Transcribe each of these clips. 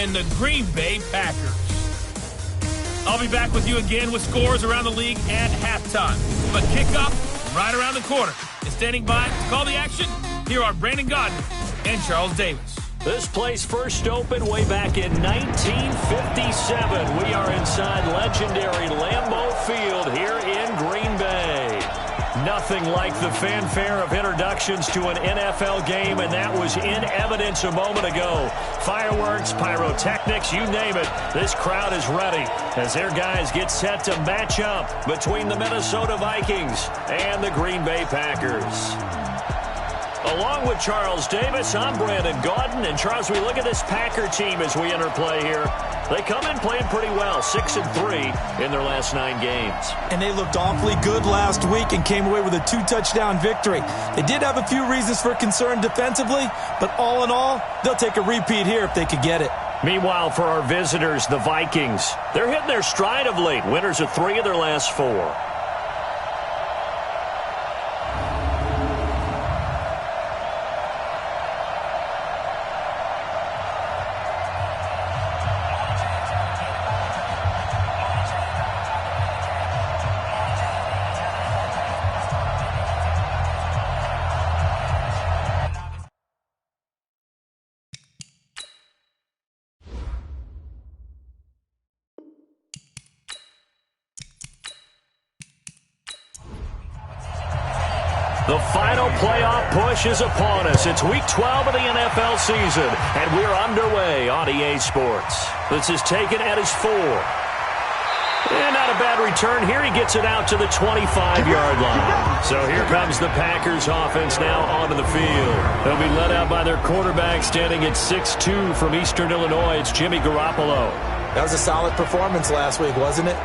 and the Green Bay Packers. I'll be back with you again with scores around the league at halftime. But kickoff right around the corner. And standing by to call the action, here are Brandon Gaudin and Charles Davis. This place first opened way back in 1957. We are inside legendary Lambeau Field here in Green Bay. Nothing like the fanfare of introductions to an NFL game, and that was in evidence a moment ago. Fireworks, pyrotechnics, you name it. This crowd is ready as their guys get set to match up between the Minnesota Vikings and the Green Bay Packers. Along with Charles Davis, I'm Brandon Gaudin. And Charles, we look at this Packer team as we enter play here. They come in playing pretty well, 6-3 in their last 9 games. And they looked awfully good last week and came away with a 2-touchdown victory. They did have a few reasons for concern defensively, but all in all, they'll take a repeat here if they could get it. Meanwhile, for our visitors, the Vikings, they're hitting their stride of late. Winners of 3 of their last 4. The final playoff push is upon us. It's Week 12 of the NFL season, and we're underway on EA Sports. This is taken at his 4. And not a bad return here. He gets it out to the 25-yard line. So here comes the Packers offense now onto the field. They'll be led out by their quarterback standing at 6'2" from Eastern Illinois. It's Jimmy Garoppolo. That was a solid performance last week, wasn't it?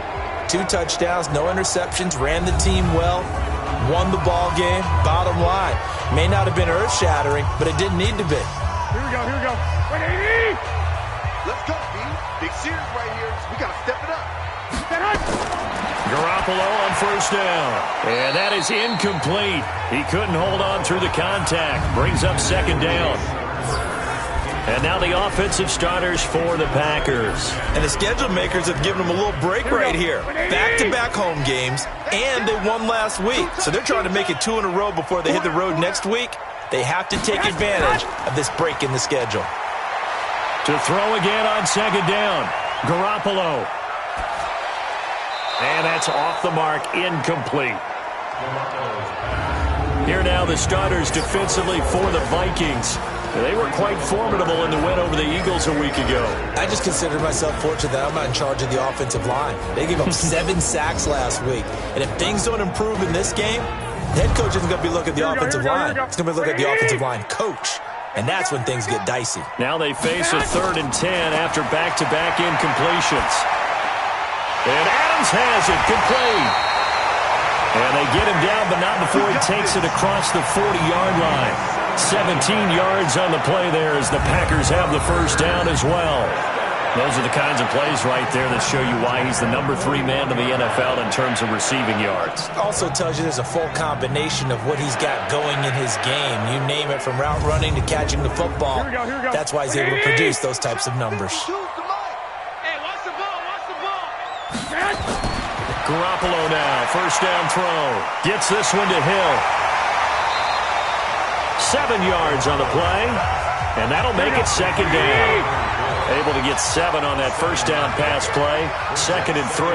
2 touchdowns, no interceptions, ran the team well. Won the ball game. Bottom line, may not have been earth-shattering, but it didn't need to be. Here we go. 180! Let's go, B. Big series right here. We got to step it up. Garoppolo on first down. And that is incomplete. He couldn't hold on through the contact. Brings up second down. And now the offensive starters for the Packers. And the schedule makers have given them a little break right here. Back-to-back home games, and they won last week. So they're trying to make it 2 in a row before they hit the road next week. They have to take advantage of this break in the schedule. To throw again on second down, Garoppolo. And that's off the mark, incomplete. Here now the starters defensively for the Vikings. They were quite formidable in the win over the Eagles a week ago. I just consider myself fortunate that I'm not in charge of the offensive line. They gave up 7 sacks last week. And if things don't improve in this game, the head coach isn't going to be looking at the offensive line. He's going to be looking at the offensive line coach. And that's when things get dicey. Now they face a 3rd and 10 after back-to-back incompletions. And Adams has it, complete. And they get him down, but not before he takes it across the 40-yard line. 17 yards on the play there as the Packers have the first down as well. Those are the kinds of plays right there that show you why he's the number 3 man in the NFL in terms of receiving yards. Also tells you there's a full combination of what he's got going in his game. You name it, from route running to catching the football. Here we go. That's why he's able to produce those types of numbers. Hey, watch the ball. Garoppolo now, first down throw. Gets this one to Hill. 7 yards on the play, and that'll make it second down. Able to get 7 on that first down pass play. 2nd and 3.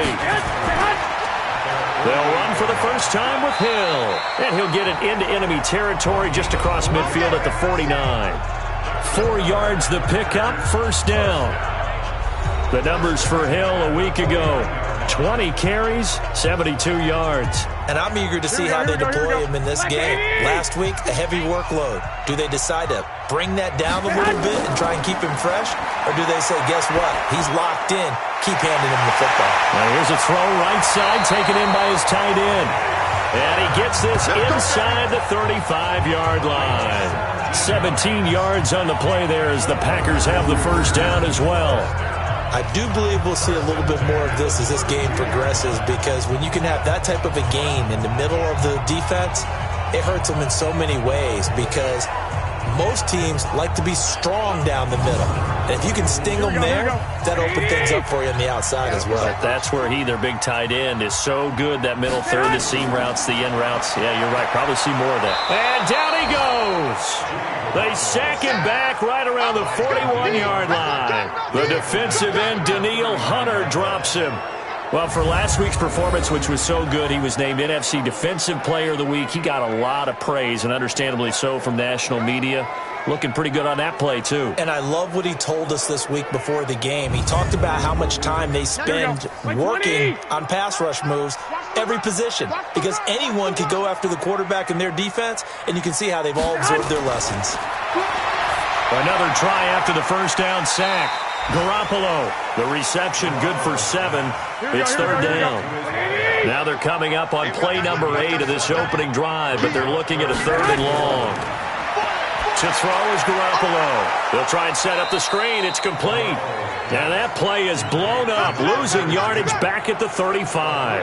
They'll run for the first time with Hill, and he'll get it into enemy territory just across midfield at the 49. 4 yards the pickup, first down. The numbers for Hill a week ago: 20 carries, 72 yards. And I'm eager to see how they deploy him in this game. Last week, a heavy workload. Do they decide to bring that down a little bit and try and keep him fresh? Or do they say, guess what? He's locked in. Keep handing him the football. Now here's a throw right side, taken in by his tight end. And he gets this inside the 35-yard line. 17 yards on the play there as the Packers have the first down as well. I do believe we'll see a little bit more of this as this game progresses, because when you can have that type of a gain in the middle of the defense, it hurts them in so many ways, because most teams like to be strong down the middle. And if you can sting them there, that opens things up for you on the outside as well. That's where their big tight end, is so good, that middle third, the seam routes, the in routes. Yeah, you're right. Probably see more of that. And down he goes. They sack him back right around the 41-yard line. The defensive end, Daniil Hunter, drops him. Well, for last week's performance, which was so good, he was named NFC Defensive Player of the Week. He got a lot of praise, and understandably so, from national media. Looking pretty good on that play, too. And I love what he told us this week before the game. He talked about how much time they spend working on pass rush moves, every position, because anyone could go after the quarterback in their defense, and you can see how they've all absorbed their lessons. Another try after the first down sack. Garoppolo, the reception good for 7. It's third down. Now they're coming up on play number 8 of this opening drive, but they're looking at a 3rd and long. To throw is Garoppolo. They'll try and set up the screen. It's complete. And that play is blown up, losing yardage back at the 35.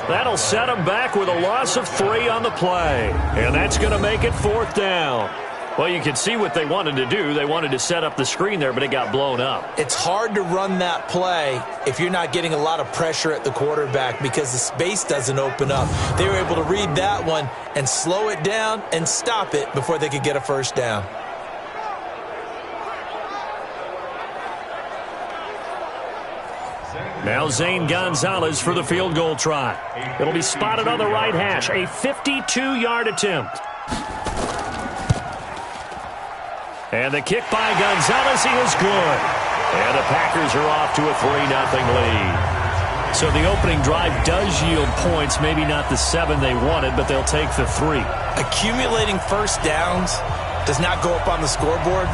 That'll set them back with a loss of 3 on the play. And that's going to make it 4th down. Well, you can see what they wanted to do. They wanted to set up the screen there, but it got blown up. It's hard to run that play if you're not getting a lot of pressure at the quarterback because the space doesn't open up. They were able to read that one and slow it down and stop it before they could get a first down. Now Zane Gonzalez for the field goal try. It'll be spotted on the right hash. A 52-yard attempt. And the kick by Gonzalez, he is good. And the Packers are off to a 3-0 lead. So the opening drive does yield points, maybe not the 7 they wanted, but they'll take the 3. Accumulating first downs does not go up on the scoreboard,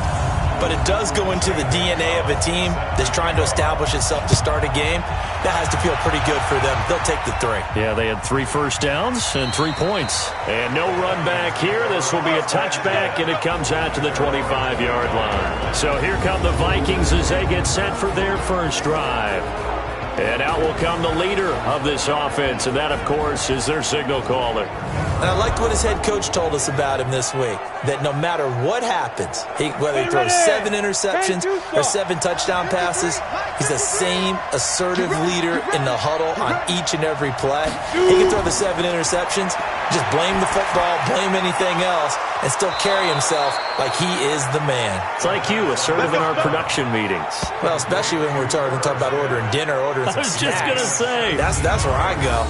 but it does go into the DNA of a team that's trying to establish itself to start a game. That has to feel pretty good for them. They'll take the 3. Yeah, they had 3 first downs and 3 points. And no run back here. This will be a touchback, and it comes out to the 25-yard line. So here come the Vikings as they get set for their first drive. And out will come the leader of this offense, and that, of course, is their signal caller. And I liked what his head coach told us about him this week, that no matter what happens, whether he throws 7 interceptions or 7 touchdown passes, he's the same assertive leader in the huddle on each and every play. He can throw the 7 interceptions, just blame the football, blame anything else, and still carry himself like he is the man. It's like you, assertive in our production meetings. Well, especially when we're talking about ordering dinner, ordering some snacks. I was just going to say. That's where I go.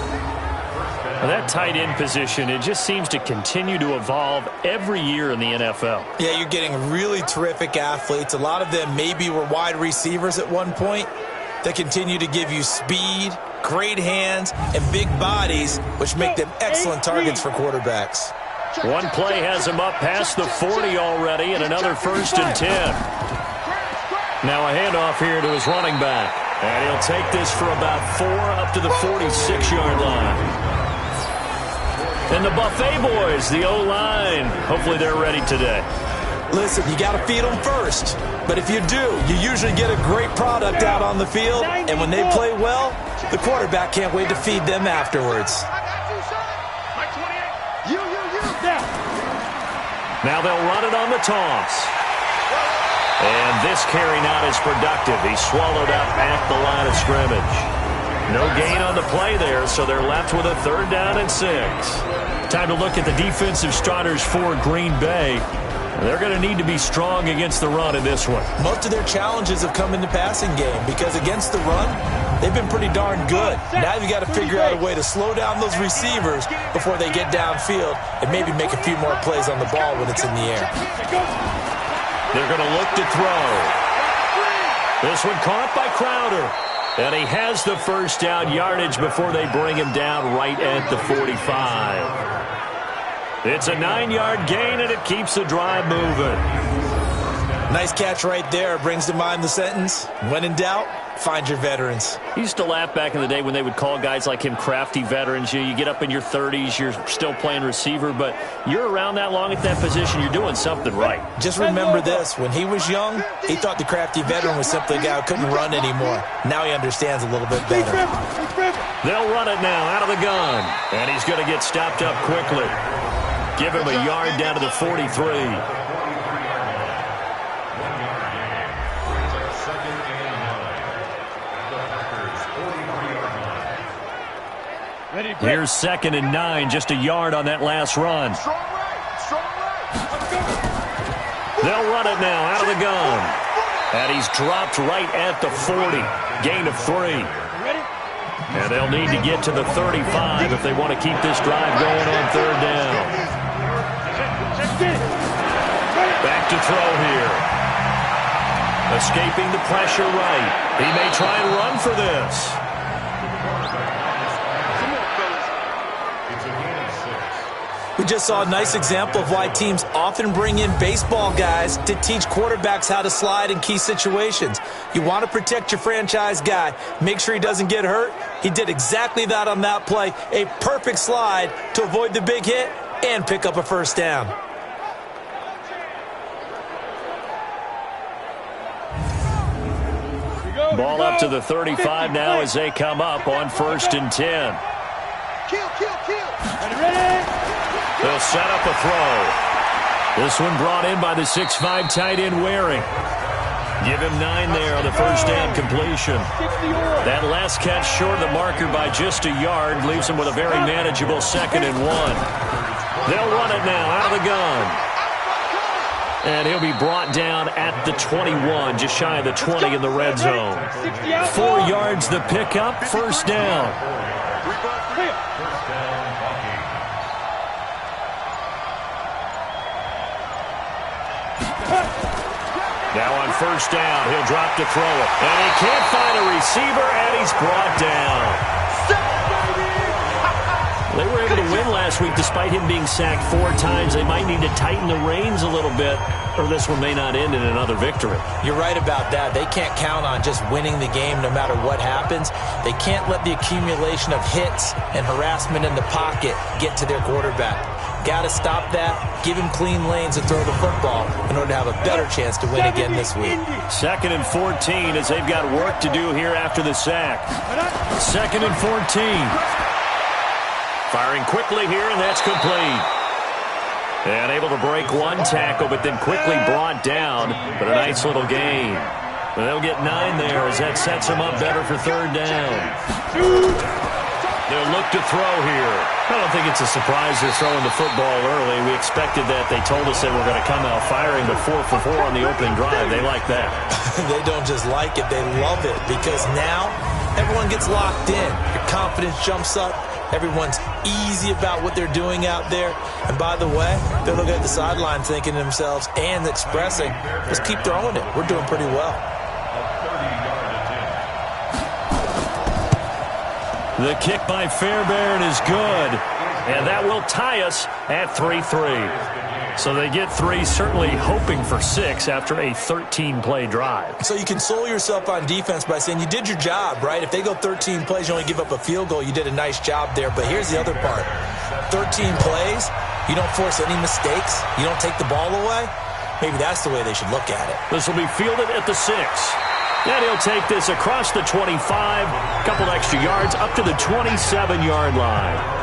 Well, that tight end position, it just seems to continue to evolve every year in the NFL. Yeah, you're getting really terrific athletes. A lot of them maybe were wide receivers at one point. They continue to give you speed, great hands, and big bodies, which make them excellent targets for quarterbacks. One play has him up past the 40 already, and another 1st and 10. Now a handoff here to his running back. And he'll take this for about 4 up to the 46-yard line. And the Buffet boys, the O-line, hopefully they're ready today. Listen, you got to feed them first. But if you do, you usually get a great product out on the field. And when they play well, the quarterback can't wait to feed them afterwards. Now they'll run it on the toss. And this carry not as productive. He's swallowed up at the line of scrimmage. No gain on the play there, so they're left with a 3rd down and 6. Time to look at the defensive starters for Green Bay. They're going to need to be strong against the run in this one. Most of their challenges have come in the passing game because against the run, they've been pretty darn good. Now you've got to figure out a way to slow down those receivers before they get downfield and maybe make a few more plays on the ball when it's in the air. They're going to look to throw. This one caught by Crowder. And he has the first down yardage before they bring him down right at the 45. It's a 9-yard gain, and it keeps the drive moving. Nice catch right there. Brings to mind the sentence, when in doubt, find your veterans. He used to laugh back in the day when they would call guys like him crafty veterans. You get up in your 30s, you're still playing receiver, but you're around that long at that position, you're doing something right. Just remember this. When he was young, he thought the crafty veteran was simply a guy who couldn't run anymore. Now he understands a little bit better. They'll run it now out of the gun, and he's going to get stopped up quickly. Give him a yard down to the 43. Here's 2nd and 9, just a yard on that last run. Strong right. Strong right. They'll run it now out of the gun. And he's dropped right at the 40. Gain of 3. And they'll need to get to the 35 if they want to keep this drive going on 3rd down. Back to throw here. Escaping the pressure right. He may try and run for this. We just saw a nice example of why teams often bring in baseball guys to teach quarterbacks how to slide in key situations. You want to protect your franchise guy. Make sure he doesn't get hurt. He did exactly that on that play. A perfect slide to avoid the big hit and pick up a 1st down. Ball up to the 35 now as they come up on 1st and 10. Kill. They'll set up a throw. This one brought in by the 6'5" tight end Waring. Give him 9 there on the 1st down completion. That last catch short of the marker by just a yard leaves him with a very manageable 2nd and 1. They'll run it now out of the gun. And he'll be brought down at the 21, just shy of the 20 in the red zone. 4 yards the pickup, 1st down. Now on 1st down, he'll drop to throw it. And he can't find a receiver, and he's brought down. They were able to win last week despite him being sacked 4 times. They might need to tighten the reins a little bit, or this one may not end in another victory. You're right about that. They can't count on just winning the game no matter what happens. They can't let the accumulation of hits and harassment in the pocket get to their quarterback. Got to stop that, give him clean lanes and throw the football in order to have a better chance to win again this week. 2nd and 14 as they've got work to do here after the sack. 2nd and 14. Firing quickly here, and that's complete. And able to break 1 tackle, but then quickly brought down. But a nice little gain. But they'll get 9 there as that sets them up better for 3rd down. They'll look to throw here. I don't think it's a surprise they're throwing the football early. We expected that. They told us they were going to come out firing, but 4 for 4 on the opening drive. They like that. They don't just like it, they love it, because now everyone gets locked in. Your confidence jumps up. Everyone's easy about what they're doing out there. And by the way, they're looking at the sideline thinking to themselves and expressing, let's keep throwing it. We're doing pretty well. The kick by Fairbairn is good. And that will tie us at 3-3. So they get 3, certainly hoping for 6 after a 13-play drive. So you console yourself on defense by saying you did your job, right? If they go 13 plays, you only give up a field goal, you did a nice job there. But here's the other part. 13 plays, you don't force any mistakes, you don't take the ball away. Maybe that's the way they should look at it. This will be fielded at the 6. And he'll take this across the 25, couple extra yards up to the 27-yard line.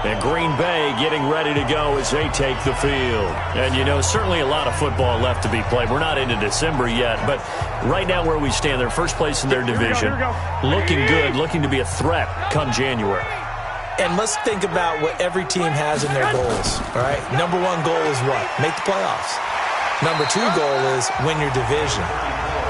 And Green Bay getting ready to go as they take the field. And, you know, certainly a lot of football left to be played. We're not into December yet, but right now where we stand, they're first place in their division. Looking good, looking to be a threat come January. And let's think about what every team has in their goals, all right? Number 1 goal is what? Make the playoffs. Number 2 goal is win your division.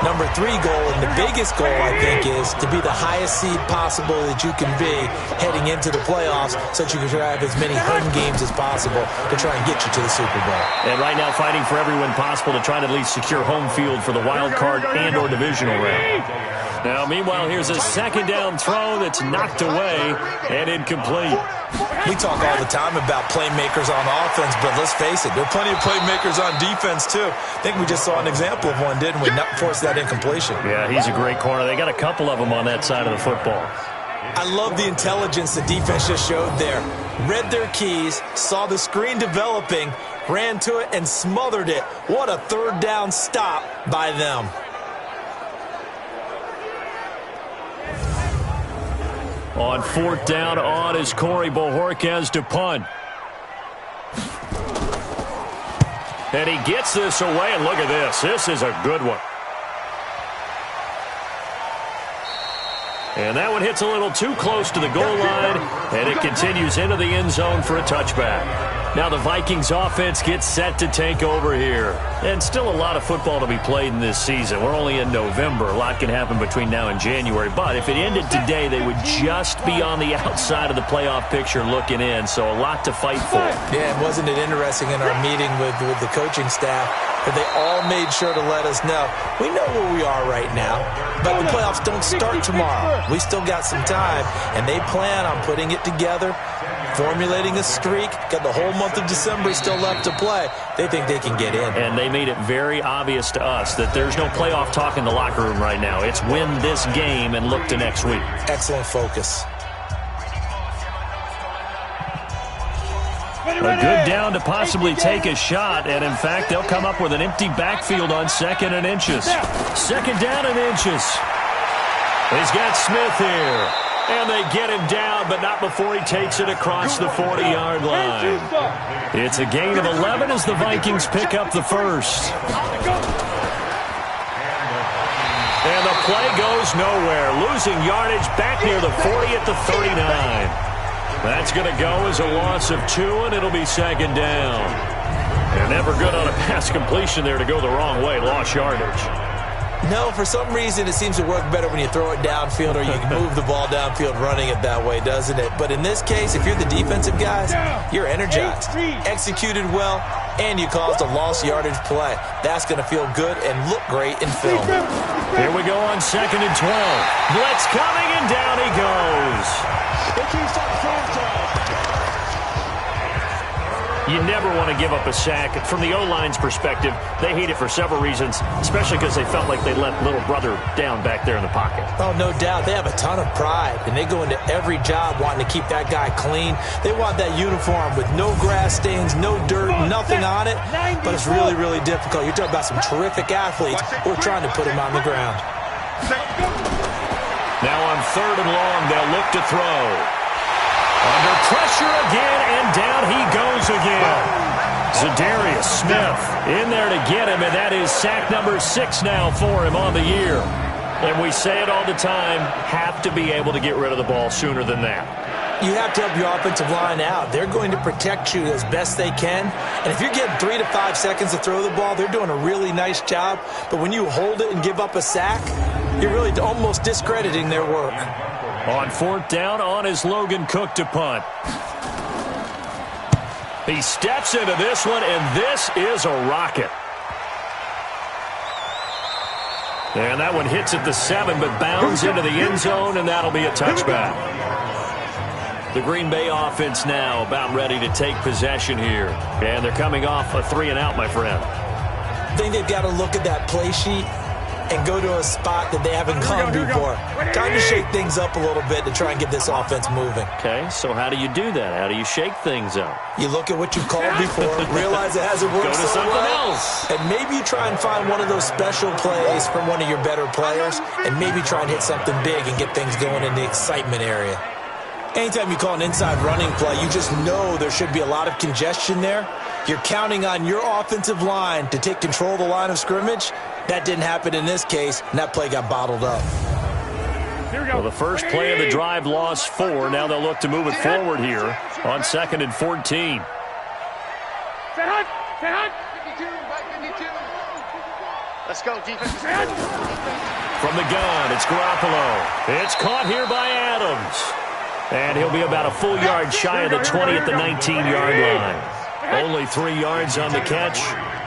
Number 3 goal, and the biggest goal, I think, is to be the highest seed possible that you can be heading into the playoffs so that you can try to have as many home games as possible to try and get you to the Super Bowl. And right now fighting for every win possible to try to at least secure home field for the wild card and or divisional round. Now, meanwhile, here's a 2nd down throw that's knocked away and incomplete. We talk all the time about playmakers on offense, but let's face it, there are plenty of playmakers on defense, too. I think we just saw an example of one, didn't we? Not force that incompletion. Yeah, he's a great corner. They got a couple of them on that side of the football. I love the intelligence the defense just showed there. Read their keys, saw the screen developing, ran to it, and smothered it. What a 3rd down stop by them. On 4th down, on is Corey Bojorquez to punt. And he gets this away, and look at this. This is a good one. And that one hits a little too close to the goal line, and it continues into the end zone for a touchback. Now the Vikings offense gets set to take over here. And still a lot of football to be played in this season. We're only in November. A lot can happen between now and January. But if it ended today, they would just be on the outside of the playoff picture looking in. So a lot to fight for. Yeah, and wasn't it interesting in our meeting with the coaching staff that they all made sure to let us know, we know where we are right now, but the playoffs don't start tomorrow. We still got some time, and they plan on putting it together, formulating a streak, got the whole month of December still left to play. They think they can get in. And they made it very obvious to us that there's no playoff talk in the locker room right now. It's win this game and look to next week. Excellent focus. A good down to possibly take a shot, and in fact, they'll come up with an empty backfield on 2nd and inches. 2nd down and inches. He's got Smith here. And they get him down, but not before he takes it across the 40-yard line. It's a gain of 11 as the Vikings pick up the first. And the play goes nowhere. Losing yardage back near the 40 at the 39. That's going to go as a loss of 2, and it'll be 2nd down. And never good on a pass completion there to go the wrong way. Lost yardage. No, for some reason it seems to work better when you throw it downfield or you move the ball downfield running it that way, doesn't it? But in this case, if you're the defensive guys, you're energized, executed well, and you caused a lost yardage play. That's going to feel good and look great in film. Here we go on 2nd and 12. Blitz coming, and down he goes. You never want to give up a sack. From the O-line's perspective, they hate it for several reasons, especially because they felt like they let little brother down back there in the pocket. Oh, no doubt. They have a ton of pride, and they go into every job wanting to keep that guy clean. They want that uniform with no grass stains, no dirt, nothing on it, but it's really, really difficult. You're talking about some terrific athletes who are trying to put him on the ground. Now on 3rd and long, they'll look to throw. Under pressure again, and down he goes again. Zadarius Smith in there to get him, and that is sack number 6 now for him on the year. And we say it all the time, have to be able to get rid of the ball sooner than that. You have to help your offensive line out. They're going to protect you as best they can. And if you're getting 3 to 5 seconds to throw the ball, they're doing a really nice job. But when you hold it and give up a sack, you're really almost discrediting their work. On 4th down, on is Logan Cook to punt. He steps into this one, and this is a rocket. And that one hits at the 7, but bounds into the end zone, and that'll be a touchback. The Green Bay offense now about ready to take possession here. And they're coming off a 3-and-out, my friend. I think they've got to look at that play sheet and go to a spot that they haven't gone before. Time to shake things up a little bit to try and get this offense moving. Okay, so how do you do that? How do you shake things up? You look at what you've called before, realize it hasn't worked so well, and maybe you try and find one of those special plays from one of your better players, and maybe try and hit something big and get things going in the excitement area. Anytime you call an inside running play, you just know there should be a lot of congestion there. You're counting on your offensive line to take control of the line of scrimmage. That didn't happen in this case, and that play got bottled up. Well, the first play of the drive lost 4. Now they'll look to move it forward here on 2nd and 14. Let's go, defense. From the gun, it's Garoppolo. It's caught here by Adams. And he'll be about a full yard shy of the 20 at the 19-yard line. Only 3 yards on the catch.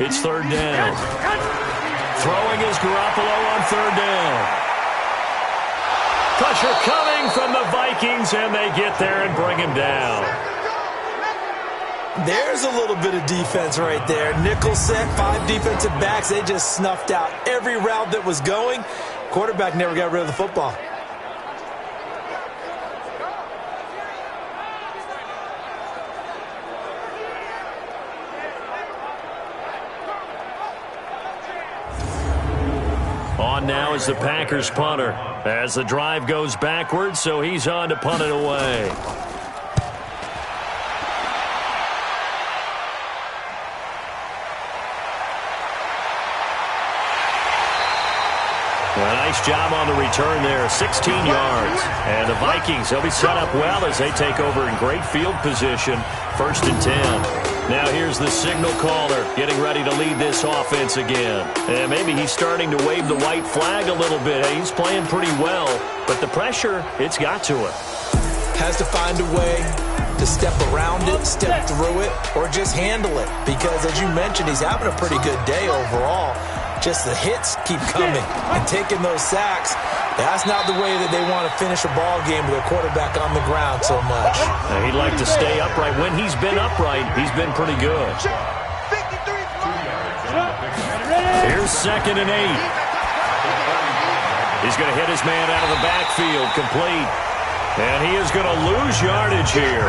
It's 3rd down. Throwing is Garoppolo on 3rd down. Pressure coming from the Vikings, and they get there and bring him down. There's a little bit of defense right there. Nickel set, 5 defensive backs. They just snuffed out every route that was going. Quarterback never got rid of the football. On now is the Packers punter as the drive goes backwards, so he's on to punt it away. A nice job on the return there, 16 yards. And the Vikings, they'll be set up well as they take over in great field position, 1st and 10. Now here's the signal caller getting ready to lead this offense again. And maybe he's starting to wave the white flag a little bit. He's playing pretty well, but the pressure, it's got to him. Has to find a way to step around it, step through it, or just handle it. Because as you mentioned, he's having a pretty good day overall. Just the hits keep coming and taking those sacks. That's not the way that they want to finish a ball game with their quarterback on the ground so much. He'd like to stay upright. When he's been upright, he's been pretty good. Here's 2nd and 8. He's going to hit his man out of the backfield, complete. And he is going to lose yardage here.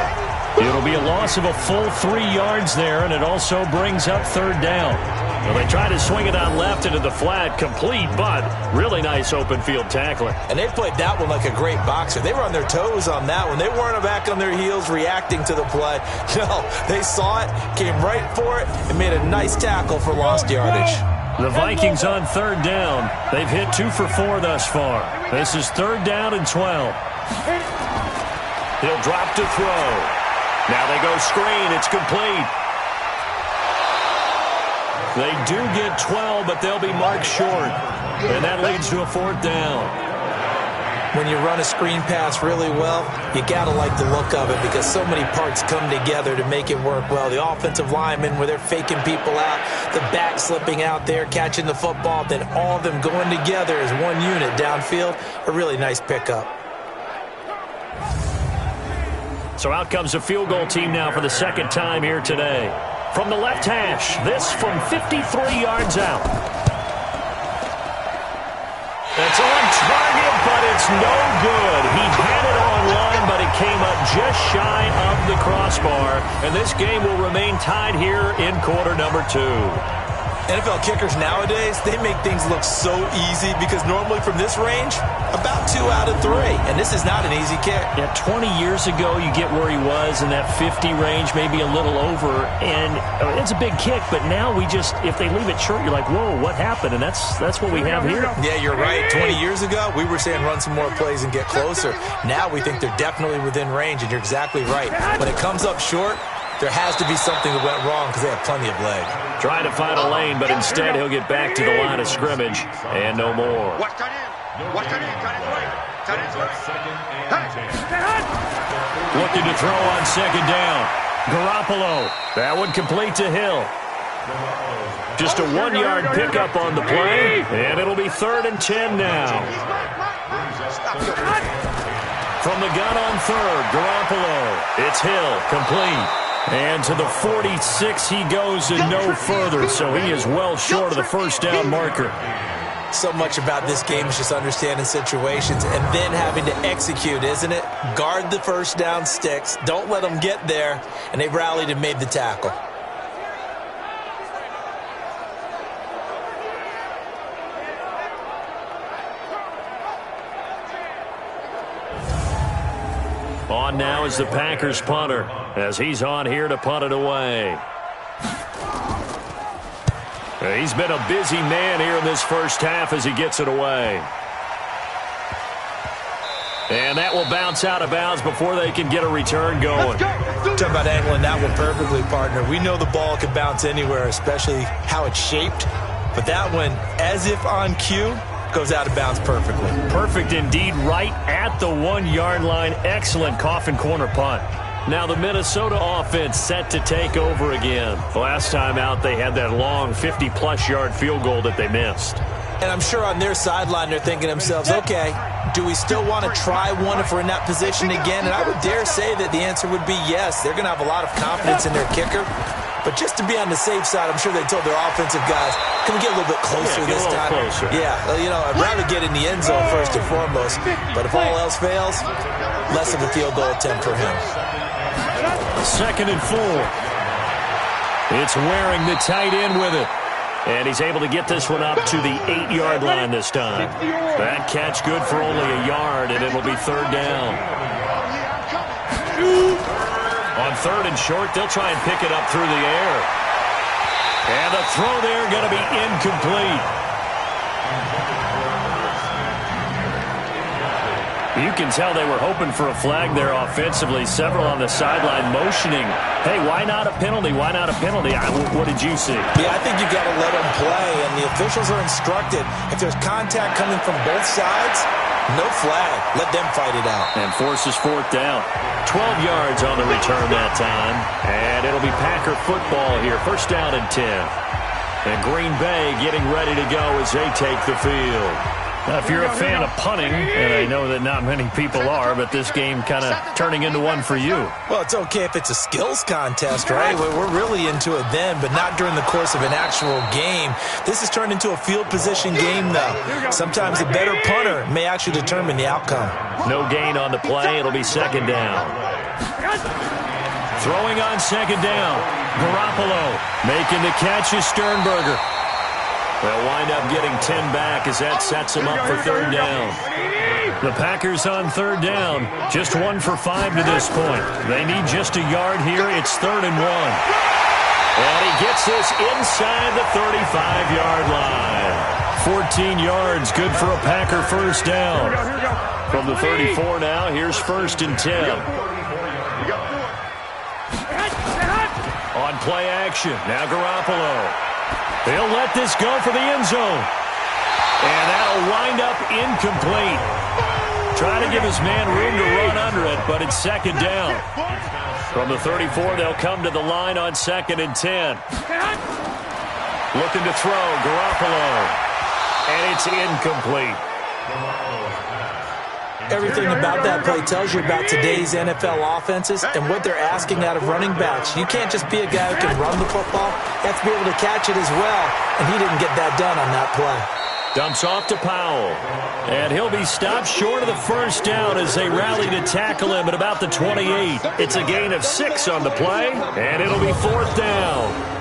It'll be a loss of a full 3 yards there, and it also brings up 3rd down. Well, they try to swing it out left into the flat, complete, but really nice open field tackling. And they played that one like a great boxer. They were on their toes on that one. They weren't back on their heels reacting to the play. No, they saw it, came right for it, and made a nice tackle for lost yardage. The Vikings on 3rd down. They've hit 2 for 4 thus far. This is 3rd down and 12. He'll drop to throw. Now they go screen. It's complete. They do get 12, but they'll be marked short. And that leads to a 4th down. When you run a screen pass really well, you got to like the look of it because so many parts come together to make it work well. The offensive linemen, where they're faking people out, the back slipping out there, catching the football, then all of them going together as one unit downfield. A really nice pickup. So out comes a field goal team now for the 2nd time here today. From the left hash, this from 53 yards out. It's on target, but it's no good. He had it on line, but it came up just shy of the crossbar. And this game will remain tied here in quarter number 2. NFL kickers nowadays, they make things look so easy because normally from this range, about 2 out of 3. And this is not an easy kick. Yeah, 20 years ago, you get where he was in that 50 range, maybe a little over. And it's a big kick, but now we just, if they leave it short, you're like, whoa, what happened? And that's what we have here. Yeah, you're right. 20 years ago, we were saying run some more plays and get closer. Now we think they're definitely within range, and you're exactly right. When it comes up short, there has to be something that went wrong because they have plenty of leg. Trying to find a lane, but instead he'll get back to the line of scrimmage and no more. Watch tight end. Watch tight end. Tight end's right. Tight end's right. Looking to throw on 2nd down. Garoppolo. That one complete to Hill. Just a 1-yard pickup on the play, and it'll be 3rd and 10 now. From the gun on 3rd, Garoppolo. It's Hill, complete. And to the 46 he goes and no further, so he is well short of the 1st down marker. So much about this game is just understanding situations and then having to execute, isn't it? Guard the 1st down sticks. Don't let them get there. And they rallied and made the tackle. On now is the Packers punter as he's on here to punt it away. He's been a busy man here in this 1st half as he gets it away. And that will bounce out of bounds before they can get a return going. Talk about angling that one perfectly, partner. We know the ball can bounce anywhere, especially how it's shaped. But that one, as if on cue, goes out of bounds perfectly. Perfect indeed, right at the 1-yard line. Excellent coffin corner punt. Now the Minnesota offense set to take over again. Last time out, they had that long 50-plus yard field goal that they missed. And I'm sure on their sideline they're thinking to themselves, okay, do we still want to try one if we're in that position again? And I would dare say that the answer would be yes. They're going to have a lot of confidence in their kicker. But just to be on the safe side, I'm sure they told their offensive guys, can we get a little bit closer this time? Closer. Yeah, you know, I'd rather get in the end zone first and foremost. But if all else fails, less of a field goal attempt for him. 2nd and 4. It's Waring, the tight end, with it. And he's able to get this one up to the 8-yard line this time. That catch good for only a yard, and it'll be 3rd down. On 3rd and short, they'll try and pick it up through the air. And the throw there going to be incomplete. You can tell they were hoping for a flag there offensively. Several on the sideline motioning, hey, why not a penalty? Why not a penalty? What did you see? Yeah, I think you got to let them play, and the officials are instructed. If there's contact coming from both sides, no flag. Let them fight it out. And forces fourth down. 12 yards on the return that time. And it'll be Packer football here. First down and 10. And Green Bay getting ready to go as they take the field. Now, if you're a fan of punting, and I know that not many people are, but this game kind of turning into one for you. Well, it's okay if it's a skills contest, right? We're really into it then, but not during the course of an actual game. This has turned into a field position game, though. Sometimes a better punter may actually determine the outcome. No gain on the play. It'll be second down. Throwing on second down. Garoppolo making the catch is Sternberger. They'll wind up getting 10 back as that sets them up for third down. The Packers on third down, just 1 for 5 to this point. They need just a yard here. It's 3rd and 1. And he gets this inside the 35-yard line. 14 yards, good for a Packer first down. From the 34 now, here's 1st and 10. On play action, now Garoppolo. He'll let this go for the end zone. And that'll wind up incomplete. Trying to give his man room to run under it, but it's second down. From the 34, they'll come to the line on 2nd and 10. Looking to throw, Garoppolo. And it's incomplete. Everything about that play tells you about today's NFL offenses and what they're asking out of running backs. You can't just be a guy who can run the football. You have to be able to catch it as well, and he didn't get that done on that play. Dumps off to Powell, and he'll be stopped short of the first down as they rally to tackle him at about the 28. It's a gain of 6 on the play, and it'll be 4th down.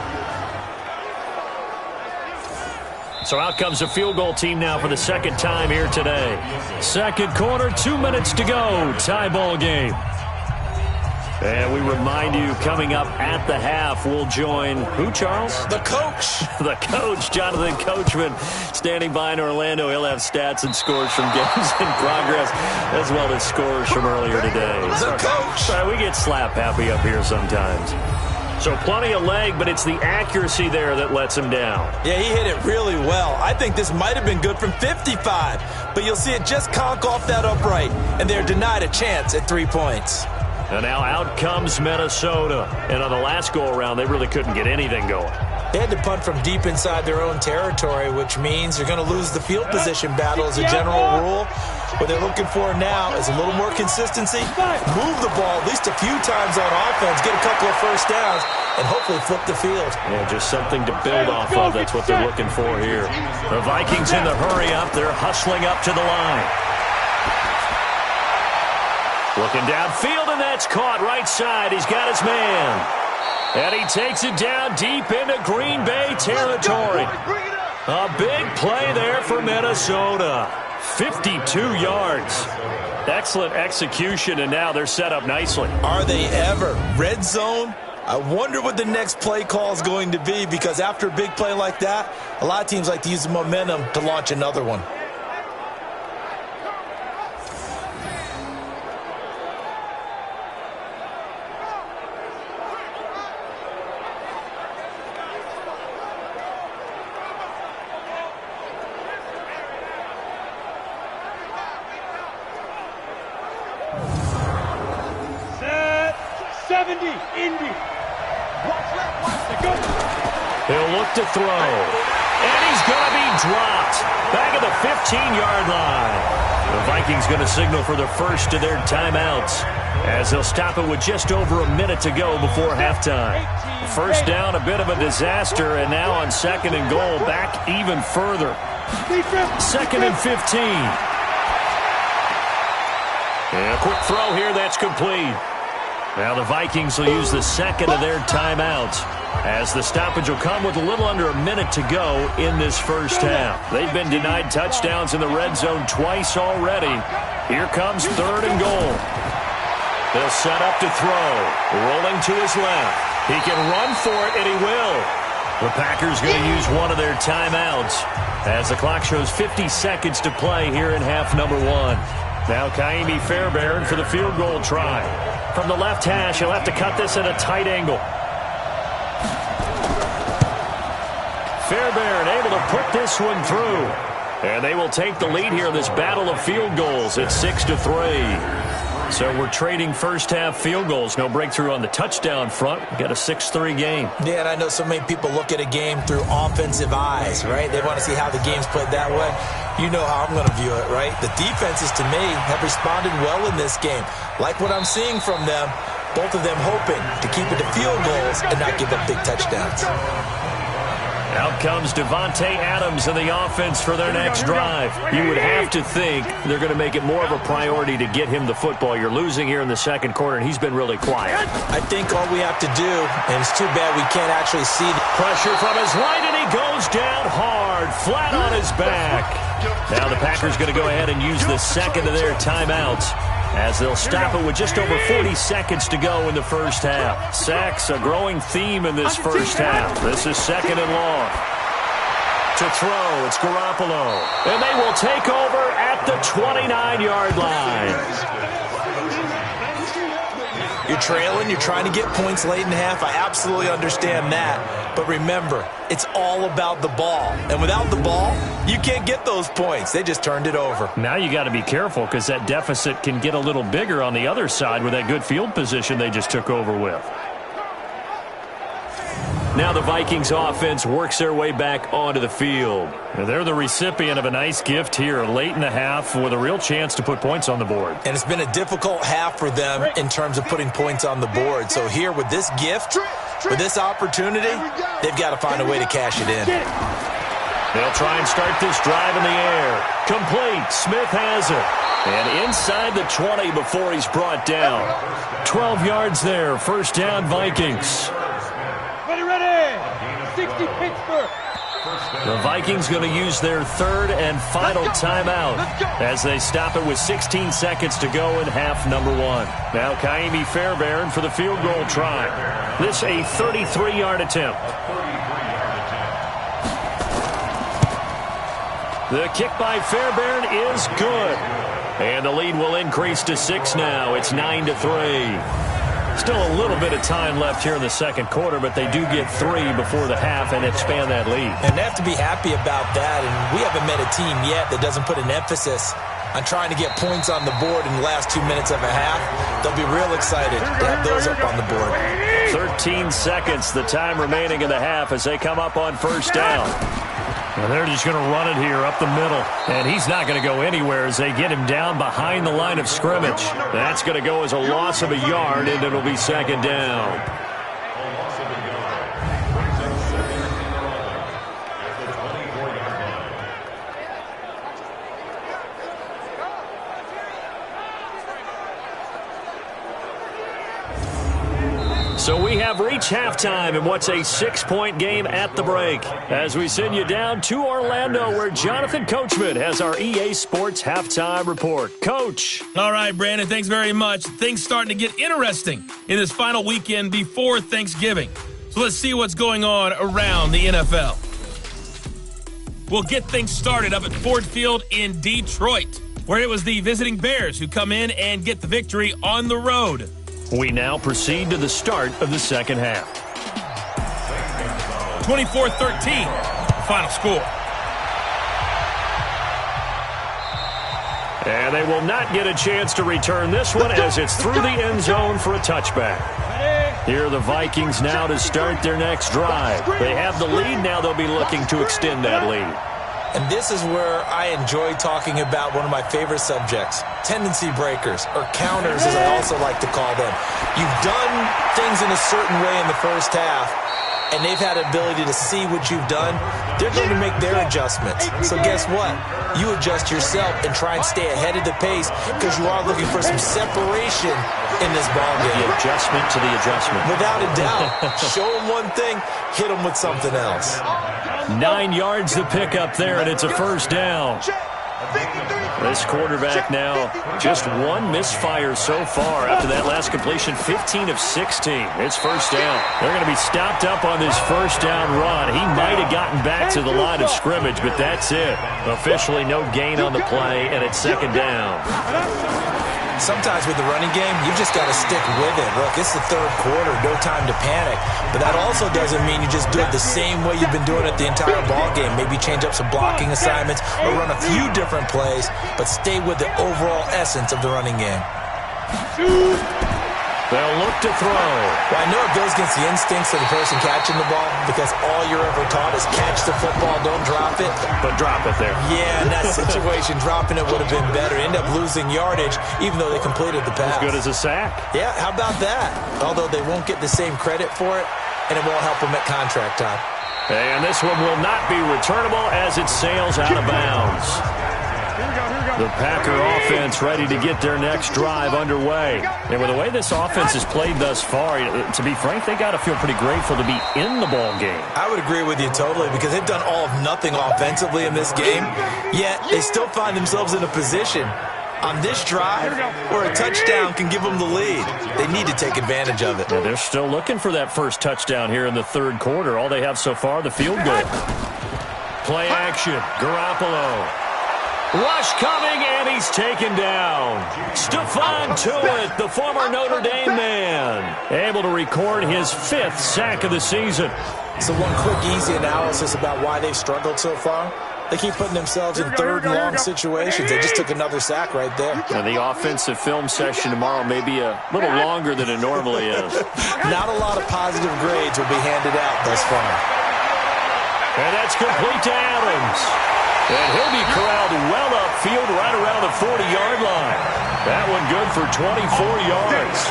So out comes the field goal team now for the second time here today. Second quarter, 2 minutes to go. Tie ball game. And we remind you, coming up at the half, we'll join who, Charles? The coach. The coach, Jonathan Coachman, standing by in Orlando. He'll have stats and scores from games in progress, as well as scores from earlier today. The coach. Sorry, we get slap happy up here sometimes. So plenty of leg, but it's the accuracy there that lets him down. Yeah, he hit it really well. I think this might have been good from 55, but you'll see it just conk off that upright, and they're denied a chance at 3 points. And now out comes Minnesota. And on the last go-around, they really couldn't get anything going. They had to punt from deep inside their own territory, which means they're going to lose the field position battle as a general rule. What they're looking for now is a little more consistency, move the ball at least a few times on offense, get a couple of first downs, and hopefully flip the field. Yeah, just something to build off of. That's what they're looking for here. The Vikings in the hurry up. They're hustling up to the line. Looking downfield, and that's caught right side. He's got his man. And he takes it down deep into Green Bay territory. A big play there for Minnesota. 52 yards. Excellent execution, and now they're set up nicely. Are they ever? Red zone? I wonder what the next play call is going to be, because after a big play like that, a lot of teams like to use the momentum to launch another one. He'll look to throw. And he's going to be dropped. Back at the 15-yard line. The Vikings going to signal for the first of their timeouts, as they'll stop it with just over a minute to go before halftime. First down, a bit of a disaster, and now on 2nd and goal, back even further. 2nd and 15. And a quick throw here, that's complete. Now the Vikings will use the second of their timeouts, as the stoppage will come with a little under a minute to go in this first half. They've been denied touchdowns in the red zone twice already. Here comes 3rd and goal. They'll set up to throw. Rolling to his left. He can run for it, and he will. The Packers going to use one of their timeouts, as the clock shows 50 seconds to play here in half number 1. Now Kaimi Fairbairn for the field goal try. From the left hash, he'll have to cut this at a tight angle. Fairbairn able to put this one through. And they will take the lead here in this battle of field goals at 6-3. So we're trading first-half field goals. No breakthrough on the touchdown front. We've got a 6-3 game. Yeah, and I know so many people look at a game through offensive eyes, right? They want to see how the game's played that way. You know how I'm going to view it, right? The defenses, to me, have responded well in this game. Like what I'm seeing from them, both of them hoping to keep it to field goals and not give up big touchdowns. Out comes Devontae Adams in the offense for their next drive. You would have to think they're going to make it more of a priority to get him the football. You're losing here in the second quarter, and he's been really quiet. I think all we have to do, and it's too bad we can't actually see the pressure from his right, and he goes down hard, flat on his back. Now the Packers going to go ahead and use the second of their timeouts, as they'll stop it with just over 40 seconds to go in the first half. Sacks, a growing theme in this first half. This is second and long. To throw, it's Garoppolo. And they will take over at the 29-yard line. You're trailing, you're trying to get points late in the half. I absolutely understand that. But remember, it's all about the ball. And without the ball, you can't get those points. They just turned it over. Now you got to be careful because that deficit can get a little bigger on the other side with that good field position they just took over with. Now the Vikings offense works their way back onto the field. They're the recipient of a nice gift here late in the half with a real chance to put points on the board. And it's been a difficult half for them in terms of putting points on the board. So here with this gift, with this opportunity, they've got to find a way to cash it in. They'll try and start this drive in the air. Complete. Smith has it. And inside the 20 before he's brought down. 12 yards there. First down, Vikings. Ready. 60 Pittsburgh. The Vikings going to use their third and final timeout as they stop it with 16 seconds to go in half number one. Now Kaimi Fairbairn for the field goal try. This a 33-yard attempt. The kick by Fairbairn is good. And the lead will increase to 6 now. It's 9-3. Still a little bit of time left here in the second quarter, but they do get 3 before the half and expand that lead. And they have to be happy about that. And we haven't met a team yet that doesn't put an emphasis on trying to get points on the board in the last 2 minutes of a half. They'll be real excited to have those up on the board. 13 seconds, the time remaining in the half as they come up on first down. And they're just going to run it here up the middle. And he's not going to go anywhere as they get him down behind the line of scrimmage. That's going to go as a loss of a yard, and it'll be second down. So we have reached halftime in what's a 6-point game at the break. As we send you down to Orlando, where Jonathan Coachman has our EA Sports Halftime Report. Coach. All right, Brandon, thanks very much. Things starting to get interesting in this final weekend before Thanksgiving. So let's see what's going on around the NFL. We'll get things started up at Ford Field in Detroit, where it was the visiting Bears who come in and get the victory on the road. We now proceed to the start of the second half. 24-13, final score. And they will not get a chance to return this one as it's through the end zone for a touchback. Here are the Vikings now to start their next drive. They have the lead. Now they'll be looking to extend that lead. And this is where I enjoy talking about one of my favorite subjects, tendency breakers, or counters as I also like to call them. You've done things in a certain way in the first half, and they've had an ability to see what you've done. They're going to make their adjustments. So guess what? You adjust yourself and try and stay ahead of the pace because you are looking for some separation in this ballgame. The adjustment to the adjustment. Without a doubt. Show them one thing, hit them with something else. 9 yards to pick up there, and it's a first down. This quarterback now, just one misfire so far after that last completion, 15 of 16. It's first down. They're going to be stopped up on this first down run. He might have gotten back to the line of scrimmage, but that's it. Officially no gain on the play, and it's second down. Sometimes with the running game, you've just got to stick with it. Look, it's the third quarter, no time to panic. But that also doesn't mean you just do it the same way you've been doing it the entire ball game. Maybe change up some blocking assignments or run a few different plays, but stay with the overall essence of the running game. They'll look to throw. Well, I know it goes against the instincts of the person catching the ball because all you're ever taught is catch the football, don't drop it. But drop it there. Yeah, in that situation, dropping it would have been better. End up losing yardage, even though they completed the pass. As good as a sack. Yeah, how about that? Although they won't get the same credit for it, and it won't help them at contract time. And this one will not be returnable as it sails out of bounds. The Packer offense ready to get their next drive underway. And with the way this offense has played thus far, to be frank, they got to feel pretty grateful to be in the ball game. I would agree with you totally because they've done all of nothing offensively in this game, yet they still find themselves in a position on this drive where a touchdown can give them the lead. They need to take advantage of it. Yeah, they're still looking for that first touchdown here in the third quarter. All they have so far, the field goal. Play action, Garoppolo. Rush coming, and he's taken down. Stephon Tuitt, the former Notre Dame man, able to record his 5th sack of the season. So one quick, easy analysis about why they've struggled so far. They keep putting themselves in third and long situations. They just took another sack right there. And the offensive film session tomorrow may be a little longer than it normally is. Not a lot of positive grades will be handed out thus far. And that's complete to Adams. And he'll be corralled well upfield right around the 40-yard line. That one good for 24 yards.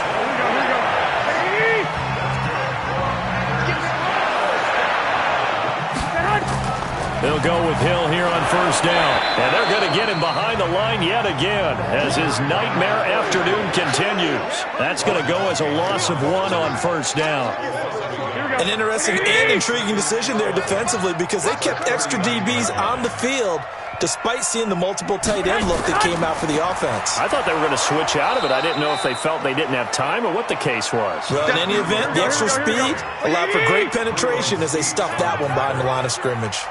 They'll go with Hill here on first down. And they're going to get him behind the line yet again as his nightmare afternoon continues. That's going to go as a loss of 1 on first down. An interesting and intriguing decision there defensively because they kept extra DBs on the field despite seeing the multiple tight end look that came out for the offense. I thought they were going to switch out of it. I didn't know if they felt they didn't have time or what the case was. Well, in any event, the extra speed allowed for great penetration as they stuffed that one behind the line of scrimmage.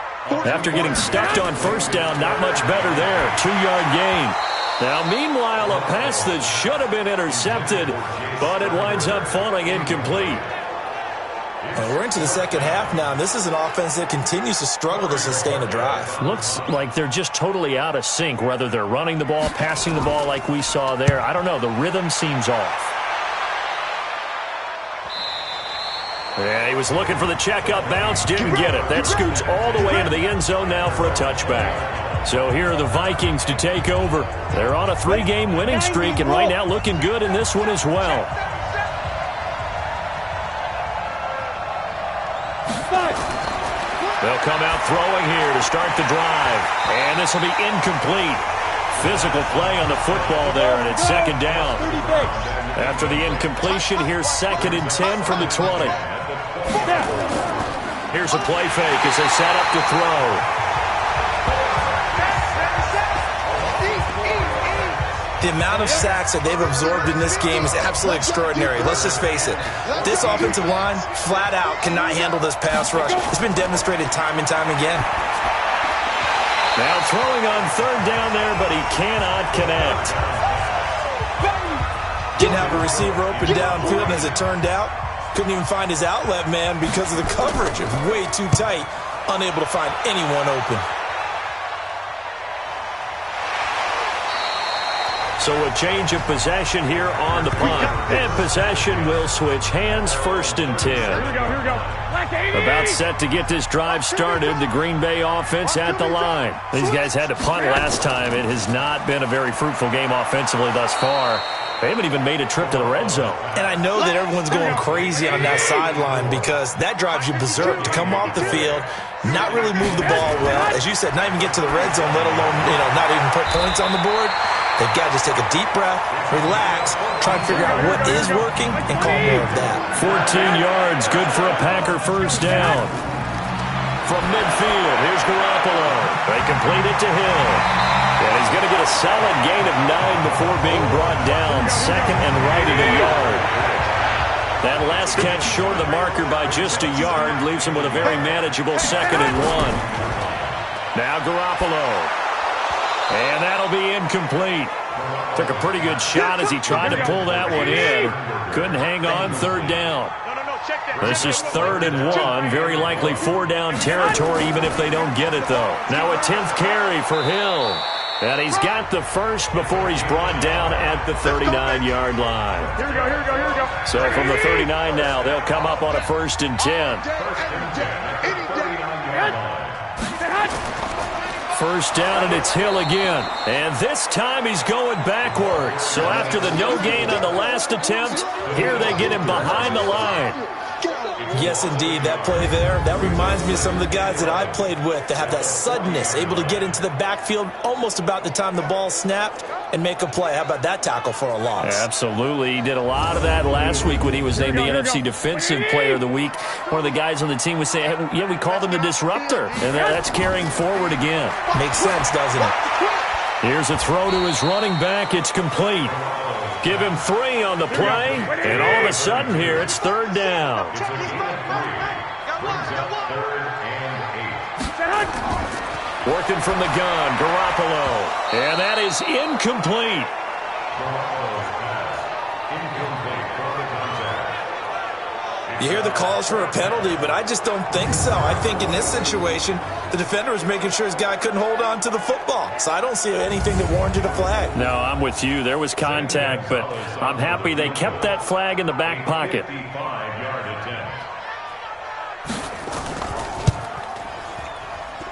After getting stuffed on first down, not much better there. 2-yard gain. Now, meanwhile, a pass that should have been intercepted, but it winds up falling incomplete. And we're into the second half now, and this is an offense that continues to struggle to sustain a drive. Looks like they're just totally out of sync, whether they're running the ball, passing the ball like we saw there. I don't know. The rhythm seems off. Yeah, he was looking for the check-up bounce, didn't get it. That scoots all the way into the end zone now for a touchback. So here are the Vikings to take over. They're on a 3-game winning streak, and right now looking good in this one as well. They'll come out throwing here to start the drive. And this will be incomplete. Physical play on the football there, and it's second down. After the incompletion, here's 2nd and 10 from the 20. Here's a play fake as they set up to throw. The amount of sacks that they've absorbed in this game is absolutely extraordinary. Let's just face it. This offensive line, flat out, cannot handle this pass rush. It's been demonstrated time and time again. Now throwing on third down there, but he cannot connect. Didn't have a receiver open downfield, and as it turned out, couldn't even find his outlet man because of the coverage. It was way too tight, unable to find anyone open. So a change of possession here on the punt. And possession will switch hands, 1st and 10. About set to get this drive started, the Green Bay offense at the line. These guys had to punt last time. It has not been a very fruitful game offensively thus far. They haven't even made a trip to the red zone. And I know that everyone's going crazy on that sideline because that drives you berserk to come off the field, not really move the ball well. As you said, not even get to the red zone, let alone, not even put points on the board. They've got to just take a deep breath, relax, try and figure out what is working, and call more of that. 14 yards, good for a Packer first down. from midfield. Here's Garoppolo. They complete it to Hill. And he's going to get a solid gain of 9 before being brought down. Second and right at a yard. That last catch short of the marker by just a yard leaves him with a very manageable 2nd and 1. Now Garoppolo. And that'll be incomplete. Took a pretty good shot as he tried to pull that one in. Couldn't hang on, 3rd down. This is 3rd and 1. Very likely 4-down territory even if they don't get it, though. Now a 10th carry for Hill. And he's got the first before he's brought down at the 39-yard line. Here we go. So from the 39 now, they'll come up on a 1st and 10. 1st down, and it's Hill again. And this time he's going backwards. So after the no gain on the last attempt, here they get him behind the line. Yes, indeed. That play there, that reminds me of some of the guys that I played with that have that suddenness, able to get into the backfield almost about the time the ball snapped and make a play. How about that tackle for a loss? Absolutely. He did a lot of that last week when he was named the NFC Defensive Player of the Week. One of the guys on the team would say, hey, yeah, we called him the disruptor. And that's carrying forward again. Makes sense, doesn't it? Here's a throw to his running back. It's complete. Give him 3 on the play, and all of a sudden here, it's 3rd down. Working from the gun, Garoppolo. And that is incomplete. You hear the calls for a penalty, but I just don't think so. I think in this situation, the defender was making sure his guy couldn't hold on to the football. So I don't see anything that warranted a flag. No, I'm with you. There was contact, but I'm happy they kept that flag in the back pocket.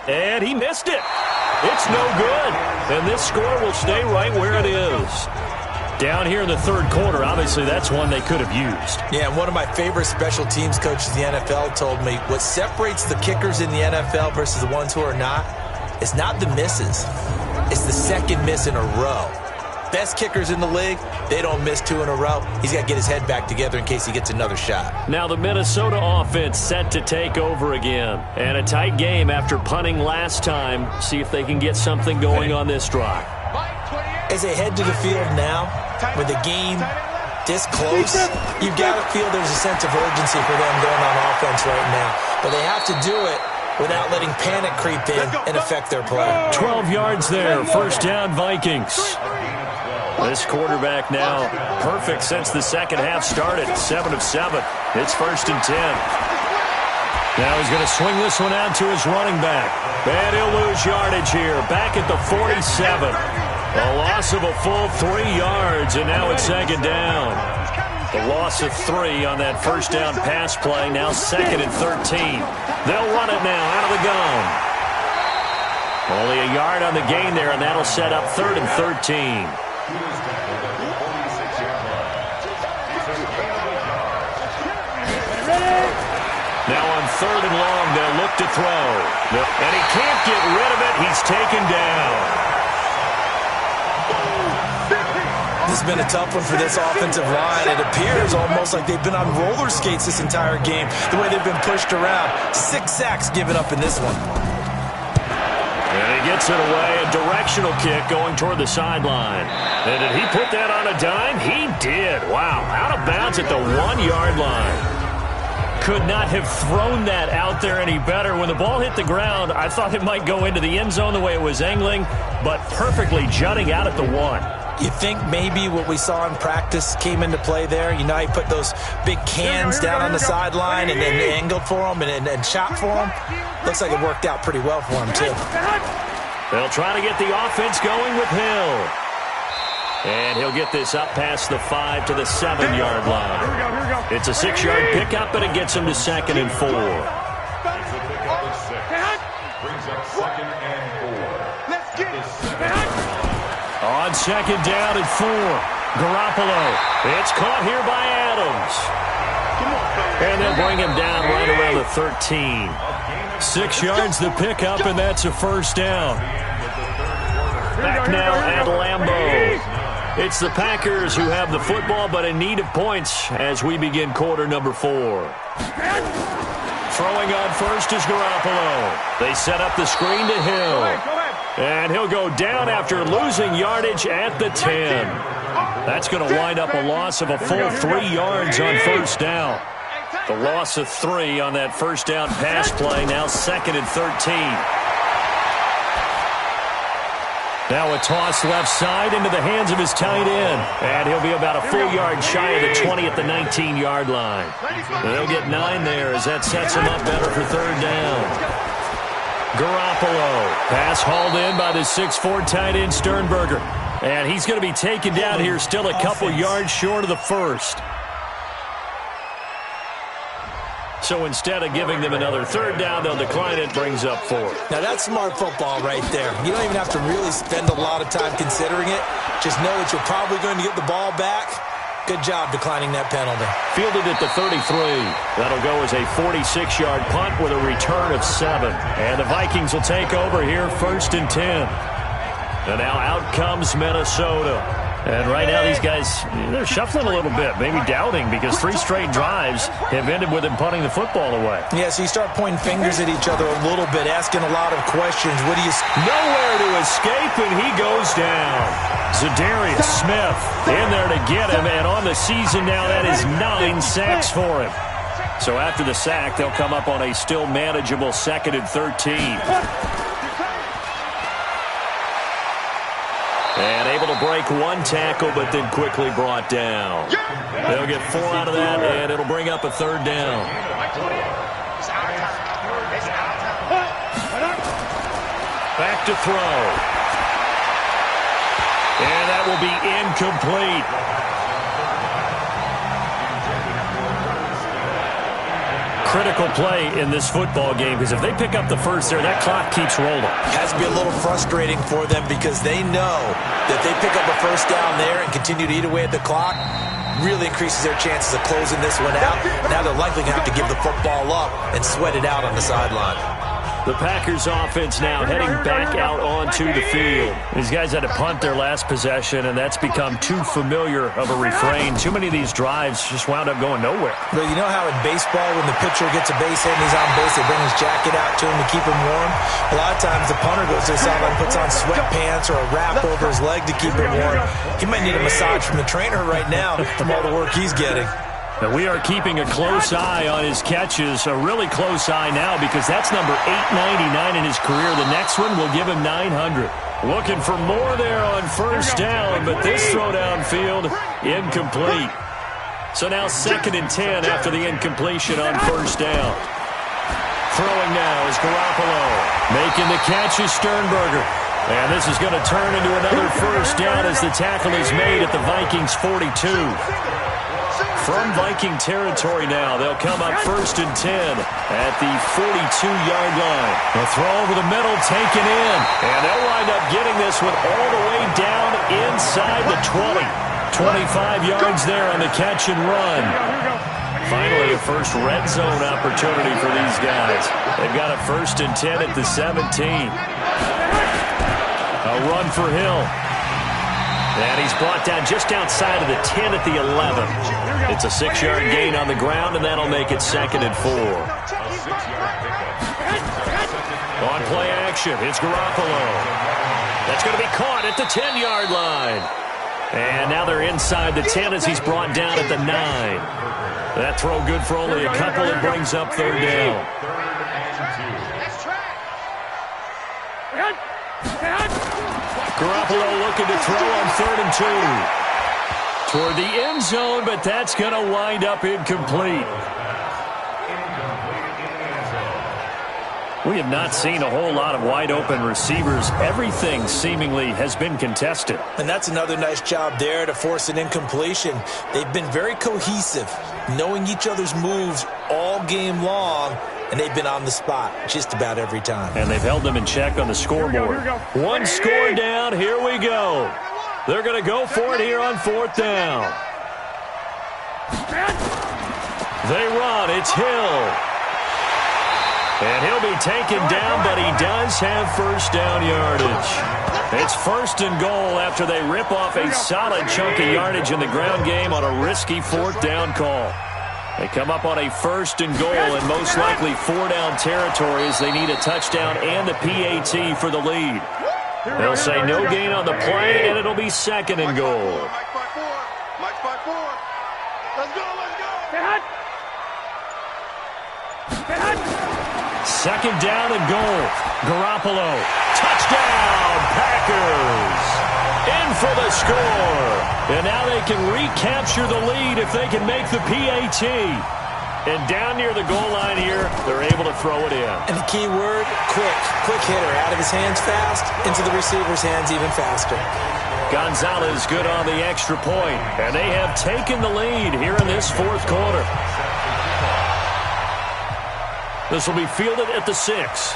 And he missed it. It's no good. And this score will stay right where it is. Down here in the 3rd quarter, obviously that's one they could have used. Yeah, and one of my favorite special teams coaches in the NFL told me what separates the kickers in the NFL versus the ones who are not is not the misses. It's the 2nd miss in a row. Best kickers in the league, they don't miss 2 in a row. He's got to get his head back together in case he gets another shot. Now the Minnesota offense set to take over again. And a tight game after punting last time. See if they can get something going on this drive. As they head to the field now, with the game this close, you've got to feel there's a sense of urgency for them going on offense right now. But they have to do it without letting panic creep in and affect their play. 12 yards there, 1st down Vikings. This quarterback now perfect since the 2nd half started, 7 of 7. It's 1st and 10. Now he's going to swing this one out to his running back. And he'll lose yardage here, back at the 47. A loss of a full 3 yards, and now it's 2nd down. The loss of 3 on that 1st down pass play, now 2nd and 13. They'll run it now out of the gun. Only a yard on the gain there, and that'll set up 3rd and 13. Now on 3rd and long, they'll look to throw. And he can't get rid of it. He's taken down. This has been a tough one for this offensive line. It appears almost like they've been on roller skates this entire game, the way they've been pushed around. 6 sacks given up in this one. And he gets it away, a directional kick going toward the sideline. And did he put that on a dime? He did. Wow, out of bounds at the 1-yard line. Could not have thrown that out there any better. When the ball hit the ground, I thought it might go into the end zone the way it was angling, but perfectly jutting out at the 1. You think maybe what we saw in practice came into play there? You know, he put those big cans down on the sideline and then angled for him and shot for him. Looks like it worked out pretty well for him, too. They'll try to get the offense going with Hill. And he'll get this up past the 5 to the 7-yard line. It's a 6-yard pickup, but it gets him to 2nd and 4. Brings up 2nd and 4. Let's get it. On 2nd down and 4. Garoppolo. It's caught here by Adams. And they'll bring him down right around the 13. 6 yards the pickup, and that's a 1st down. Back now at Lambeau. It's the Packers who have the football, but in need of points as we begin quarter number 4. Throwing on first is Garoppolo. They set up the screen to Hill. And he'll go down after losing yardage at the 10. That's going to wind up a loss of a full 3 yards on first down. The loss of 3 on that first down pass play, now 2nd and 13. Now a toss left side into the hands of his tight end. And he'll be about a full yard shy of the 20 at the 19-yard line. They'll get 9 there as that sets him up better for third down. Garoppolo. Pass hauled in by the 6'4" tight end Sternberger. And he's going to be taken down here still a couple yards short of the first. So instead of giving them another third down, they'll decline it, brings up 4. Now that's smart football right there. You don't even have to really spend a lot of time considering it. Just know that you're probably going to get the ball back. Good job declining that penalty. Fielded at the 33. That'll go as a 46-yard punt with a return of 7. And the Vikings will take over here 1st and 10. And now out comes Minnesota. And right now these guys, they're shuffling a little bit, maybe doubting, because 3 straight drives have ended with them punting the football away. Yeah, so you start pointing fingers at each other a little bit, asking a lot of questions. What do you... Nowhere to escape, and he goes down. Zadarius Smith in there to get him, and on the season now, that is 9 sacks for him. So after the sack, they'll come up on a still manageable 2nd and 13. And able to break 1 tackle, but then quickly brought down. They'll get 4 out of that, and it'll bring up a third down. Back to throw. And that will be incomplete. Critical play in this football game, because if they pick up the first there, that clock keeps rolling. It has to be a little frustrating for them because they know that they pick up a first down there and continue to eat away at the clock, really increases their chances of closing this one out. Now they're likely going to have to give the football up and sweat it out on the sideline. The Packers offense now heading back out onto the field. These guys had to punt their last possession, and that's become too familiar of a refrain. Too many of these drives just wound up going nowhere. But you know how in baseball, when the pitcher gets a base hit and he's on base, they bring his jacket out to him to keep him warm? A lot of times the punter goes to the sideline, puts on sweatpants or a wrap over his leg to keep him warm. He might need a massage from the trainer right now from all the work he's getting. Now we are keeping a close eye on his catches, a really close eye now, because that's number 899 in his career. The next one will give him 900. Looking for more there on first down, but this throw downfield, incomplete. So now 2nd and 10 after the incompletion on first down. Throwing now is Garoppolo. Making the catch is Sternberger. And this is going to turn into another first down as the tackle is made at the Vikings 42. From Viking territory now, they'll come up 1st and 10 at the 42-yard line. A throw over the middle, taken in. And they'll wind up getting this one all the way down inside the 20. 25 yards there on the catch and run. Finally, a first red zone opportunity for these guys. They've got a 1st and 10 at the 17. A run for Hill. And he's brought down just outside of the 10 at the 11. It's a 6-yard gain on the ground, and that'll make it 2nd and 4. On play action, it's Garoppolo. That's going to be caught at the 10-yard line. And now they're inside the 10 as he's brought down at the 9. That throw good for only a couple. It brings up third down. Garoppolo looking to throw on 3rd and 2. Toward the end zone, but that's going to wind up incomplete. We have not seen a whole lot of wide-open receivers. Everything seemingly has been contested. And that's another nice job there to force an incompletion. They've been very cohesive, knowing each other's moves all game long, and they've been on the spot just about every time. And they've held them in check on the scoreboard. One score down, here we go. They're going to go for it here on 4th down. They run, it's Hill. And he'll be taken down, but he does have first down yardage. It's 1st and goal after they rip off a solid chunk of yardage in the ground game on a risky 4th down call. They come up on a 1st and goal and most likely 4-down territory as they need a touchdown and a PAT for the lead. They'll say no gain on the play, and it'll be 2nd and goal. Let's go. 2nd down and goal. Garoppolo. Touchdown, Packers. In for the score. And now they can recapture the lead if they can make the PAT. And down near the goal line here, they're able to throw it in. And the key word, quick. Quick hitter. Out of his hands fast, into the receiver's hands even faster. Gonzalez good on the extra point. And they have taken the lead here in this 4th quarter. This will be fielded at the 6.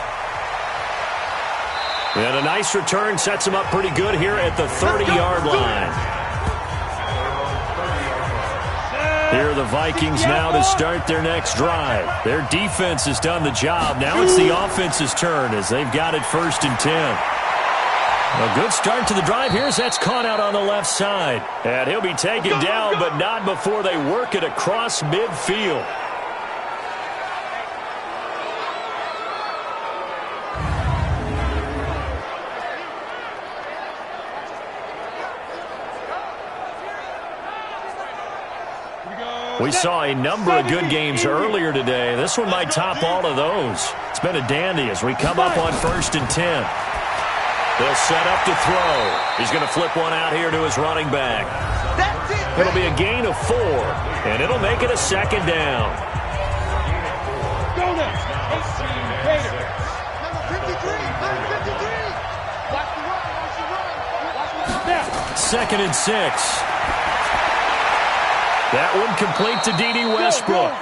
And a nice return sets them up pretty good here at the 30-yard line. Here are the Vikings now to start their next drive. Their defense has done the job. Now it's the offense's turn as they've got it 1st and 10. A good start to the drive here as that's caught out on the left side. And he'll be taken down, but not before they work it across midfield. We saw a number of good games earlier today. This one might top all of those. It's been a dandy as we come up on 1st and 10. They'll set up to throw. He's going to flip one out here to his running back. It'll be a gain of 4, and it'll make it a 2nd down. Go next. 18 Raiders. Number 53. Number 53. Watch the run. Watch the run. Watch the run. 2nd and 6. That one complete to D.D. Westbrook.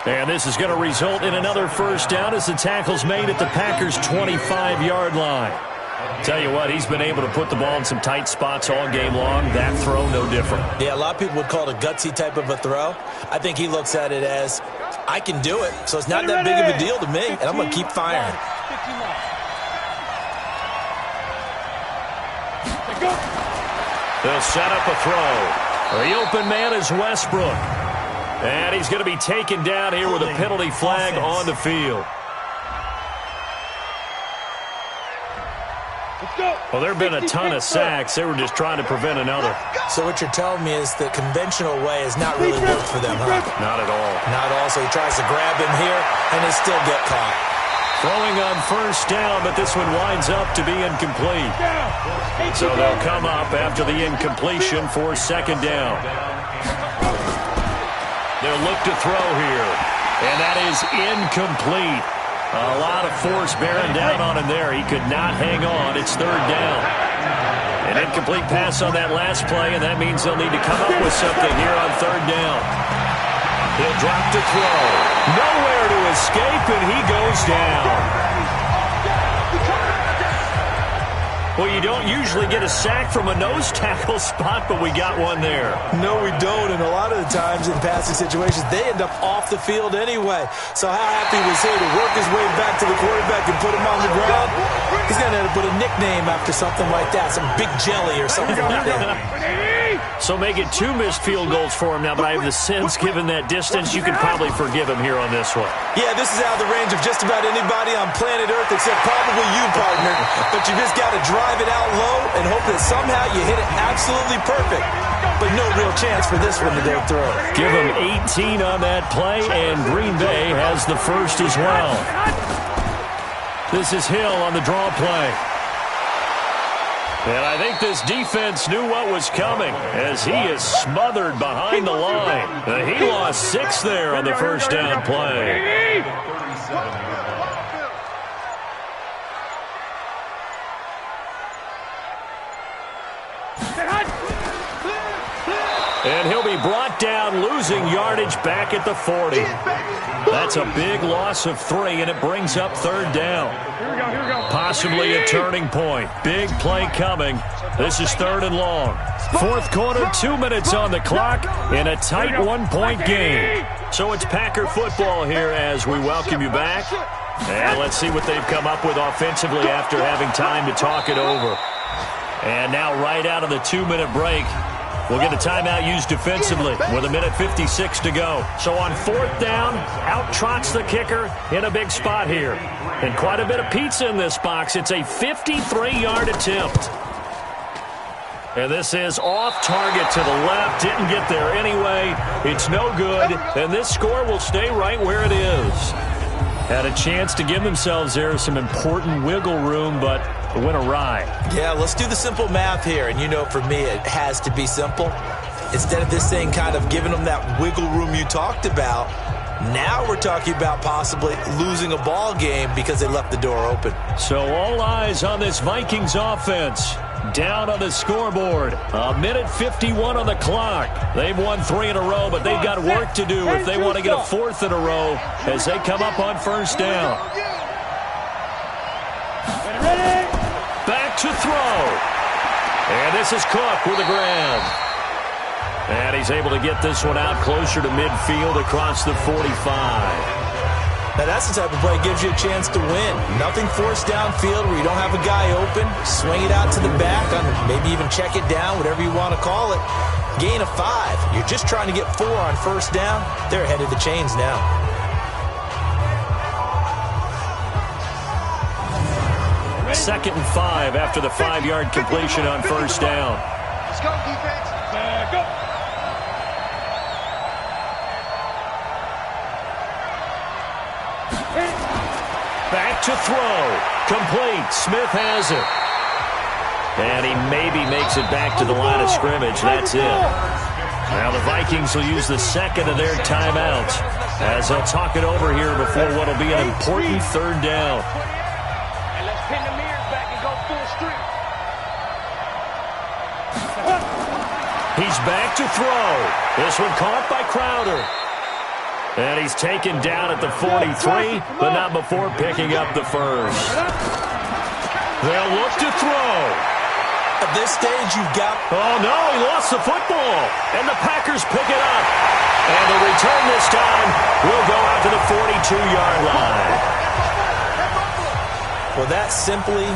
And this is going to result in another 1st down as the tackle's made at the Packers' 25-yard line. Tell you what, he's been able to put the ball in some tight spots all game long. That throw, no different. Yeah, a lot of people would call it a gutsy type of a throw. I think he looks at it as, I can do it, so it's not that big of a deal to me, and I'm going to keep firing. They'll set up a throw. The open man is Westbrook. And he's going to be taken down here with a penalty flag on the field. Well, there have been a ton of sacks. They were just trying to prevent another. So what you're telling me is the conventional way has not really worked for them, huh? Not at all. Not at all. So he tries to grab him here, and they still get caught. Throwing on 1st down, but this one winds up to be incomplete. So they'll come up after the incompletion for 2nd down. They'll look to throw here, and that is incomplete. A lot of force bearing down on him there. He could not hang on. It's 3rd down. An incomplete pass on that last play, and that means they'll need to come up with something here on 3rd down. He'll drop to throw. Nowhere to escape, and he goes down. Well, you don't usually get a sack from a nose tackle spot, but we got one there. No, we don't, and a lot of the times in passing situations, they end up off the field anyway. So how happy was he to work his way back to the quarterback and put him on the ground? He's going to end up with a nickname after something like that, some Big Jelly or something like that. So make it 2 missed field goals for him now, but I have the sense, given that distance, you can probably forgive him here on this one. Yeah, this is out of the range of just about anybody on planet Earth except probably you, partner. But you just got to drive it out low and hope that somehow you hit it absolutely perfect. But no real chance for this one to go through. Give him 18 on that play, and Green Bay has the 1st as well. This is Hill on the draw play. And I think this defense knew what was coming as he is smothered behind the line. He lost 6 there on the 1st down play. And he'll be brought down, losing yardage back at the 40. That's a big loss of 3, and it brings up 3rd down. Possibly a turning point. Big play coming. This is 3rd and long. 4th quarter, 2 minutes on the clock in a tight 1-point game. So it's Packer football here as we welcome you back. And let's see what they've come up with offensively after having time to talk it over. And now right out of the 2-minute break, We'll get a timeout used defensively with 1:56 to go. So on 4th down, out trots the kicker in a big spot here. And quite a bit of pizza in this box. It's a 53-yard attempt. And this is off target to the left. Didn't get there anyway. It's no good. And this score will stay right where it is. Had a chance to give themselves there some important wiggle room, but it went awry. Yeah, let's do the simple math here. And you know, for me, it has to be simple. Instead of this thing kind of giving them that wiggle room you talked about, now we're talking about possibly losing a ball game because they left the door open. So all eyes on this Vikings offense. Down on the scoreboard. 1:51 on the clock. They've won 3 in a row, but they've got work to do if they want to get a 4th in a row as they come up on 1st down. Back to throw. And this is Cook with a grab. And he's able to get this one out closer to midfield across the 45. Now, that's the type of play that gives you a chance to win. Nothing forced downfield where you don't have a guy open. Swing it out to the back, maybe even check it down, whatever you want to call it. Gain of 5. You're just trying to get 4 on 1st down. They're ahead of the chains now. Second and 5 after the 5-yard completion on 1st down. Let's go, defense. Go. Back to throw. Complete. Smith has it. And he maybe makes it back to the line of scrimmage. That's it. Now the Vikings will use the second of their timeouts as they'll talk it over here before what will be an important 3rd down. And let's pin the mirrors back and go full street. He's back to throw. This one caught by Crowder. And he's taken down at the 43, but not before picking up the first. They'll look to throw. At this stage, you've got... Oh, no, he lost the football. And the Packers pick it up. And the return this time will go out to the 42-yard line. Well, that simply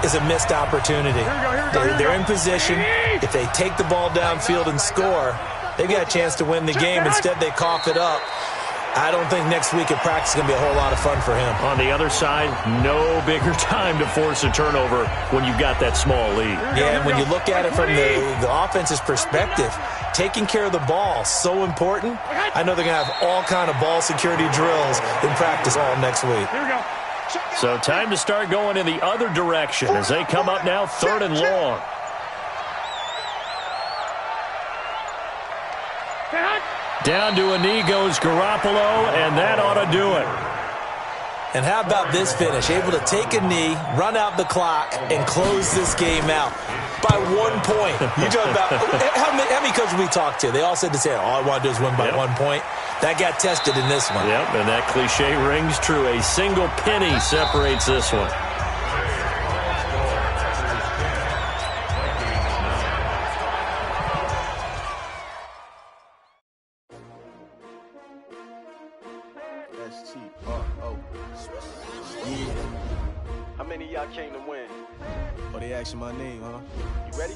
is a missed opportunity. They're in position. If they take the ball downfield and score, they've got a chance to win the game. Instead, they cough it up. I don't think next week at practice is going to be a whole lot of fun for him. On the other side, no bigger time to force a turnover when you've got that small lead. Yeah, and when you look at it from the offense's perspective, taking care of the ball, so important. I know they're going to have all kind of ball security drills in practice all next week. So time to start going in the other direction as they come up now 3rd and long. Down to a knee goes Garoppolo, and that ought to do it. And how about this finish? Able to take a knee, run out the clock, and close this game out by 1 point. You talk about how many coaches we talked to? They all said the same. All I want to do is win by 1 point. That got tested in this one. Yep, and that cliche rings true. A single penny separates this one. Yeah. How many of y'all came to win? Oh, they asking my name, huh? You ready?